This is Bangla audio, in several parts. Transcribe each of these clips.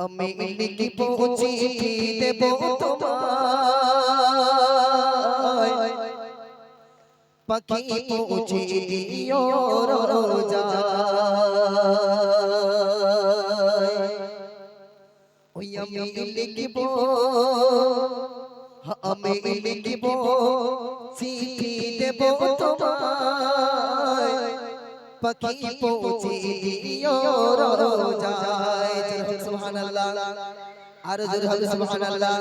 আমি লিখিব চিঠি দেব তোমায়, পাখি পৌঁছে দিও রোজায়। ওই আমি লিখিব, আমি লিখিব চিঠি দেব তোমায়, পাখি পৌঁছে দিও রোজায়। সুবহানাল্লাহ, আর জোরে হবে সুবহানাল্লাহ।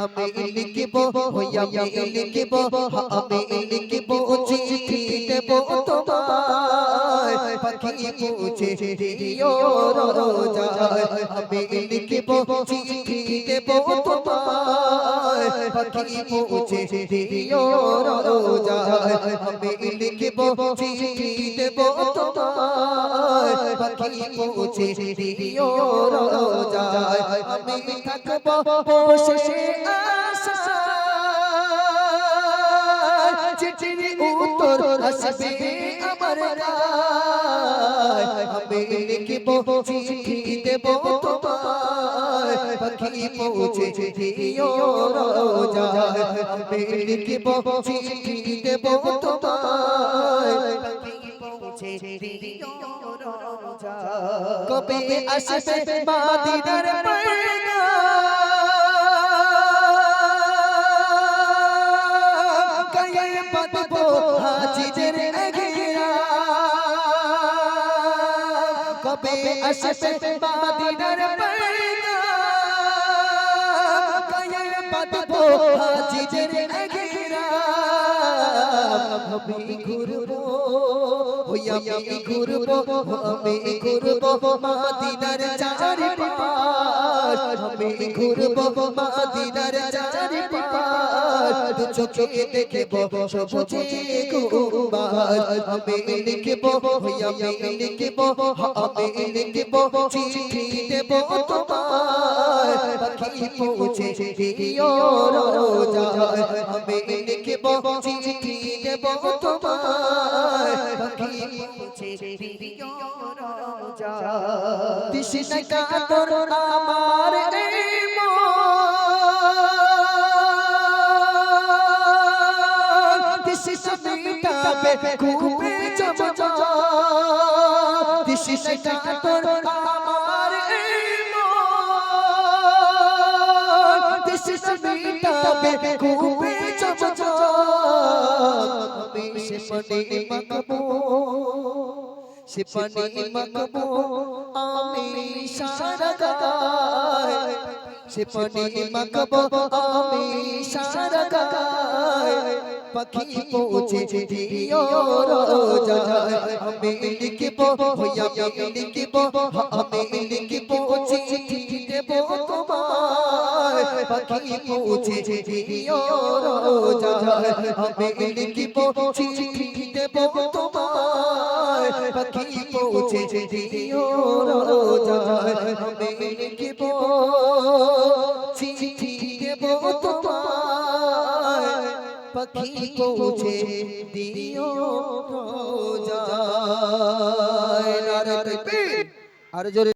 আমি লিখিব, ওই আমি লিখিব, আমি লিখিব চিঠি দেব তোমায়, পাখি পৌঁছে দিও রোজায়। আমি লিখিব চিঠি দেব তোমায়, পাখি পৌঁছে দিও রোজায়। আমি লিখিব চিঠি দেব তোমায়, পাখি পৌঁছে দিও রোজায়। আমি থাকব বসে আশায়, চিঠির উত্তর আসবে আমার গায়। আমি লিখিব চিঠি দেব তোমায়, পাখি পৌঁছে দিও রোজায়। আমি লিখিব চিঠি দেব তোমায়, পাখি পৌঁছে দিও রোজায়। কবে আসবে মদিনার পয়গাম, গায়ে বাঁধবো হাজিদের এহরাম। কবে আসবে মদিনার পয়গাম, গায়ে বাঁধবো হাজিদের এহরাম। আমি ঘুরবো, ওই আমি ঘুরবো, আমি ঘুরবো মদিনার চারিপাশ। আমি ঘুরবো মদিনার চারিপাশ, দু চোখে দেখবো সবুজে গুম্বাদ। আমি লিখবো, ওই আমি লিখবো, আমি লিখবো চিঠি দেব তোমায়, পাখি পৌঁছে দিও রোজায়। আমি লিখবো চিঠি দেব তোমায়, পাখি পৌঁছে দিও রোজায়। তৃষ্ণা কাতর আমার এই মন, তৃষ্ণা মিটাবে খুবই চমৎকার। তৃষ্ণা কাতর আমার এই মন, তৃষ্ণা মিটাবে খুবই চমৎকার। আমি সে পানি মাখবো, সে পানি মাখবো আমি সারা গায়। সে পানি মাখবো আমি সারা গায়, পাখি পৌঁছে দিও রোজায়। আমি লিখবো, ওই আমি লিখবো, আমি লিখবো চিঠি দেব তোমায়, পাখি পৌঁছে দিও রোজায়। আমি লিখবো চিঠি দেব তোমায়, পাখি পৌঁছে দিও রোজায়। আমি লিখবো চিঠি দেব তোমায়, পাখি পৌঁছে দিও রোজায়। নারে তাকবীর, আর জোরে।